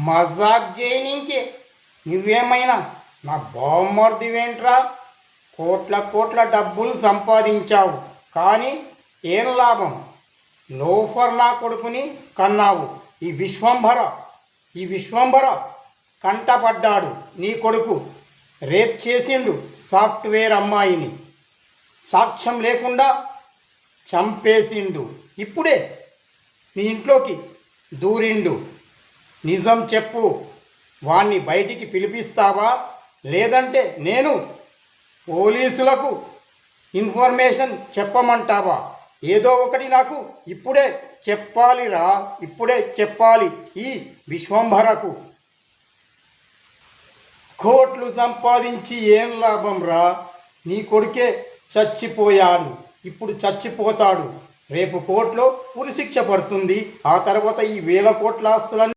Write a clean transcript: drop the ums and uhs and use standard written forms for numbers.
మజాక్ చేయనీకే నువ్వేమైనా నా బామ్మర్దివేంట్రా? కోట్ల కోట్ల డబ్బులు సంపాదించావు, కానీ ఏం లాభం? లోఫర్ నా కొడుకుని కన్నావు. ఈ విశ్వంభర కంటపడ్డాడు. నీ కొడుకు రేప్ చేసిండు సాఫ్ట్వేర్ అమ్మాయిని, సాక్ష్యం లేకుండా చంపేసిండు. ఇప్పుడే నీ ఇంట్లోకి దూరిండు. నిజం చెప్పు, వాణ్ణి బయటికి పిలిపిస్తావా? లేదంటే నేను పోలీసులకు ఇన్ఫర్మేషన్ చెప్పమంటావా? ఏదో ఒకటి నాకు ఇప్పుడే చెప్పాలిరా, ఇప్పుడే చెప్పాలి. ఈ విశ్వంభరకు కోట్లు సంపాదించి ఏం లాభం రా? నీ కొడుకే చచ్చిపోయాడు, ఇప్పుడు చచ్చిపోతాడు. రేపు కోర్టులో ఉరిశిక్ష పడుతుంది. ఆ తర్వాత ఈ వేల కోట్ల ఆస్తులన్నీ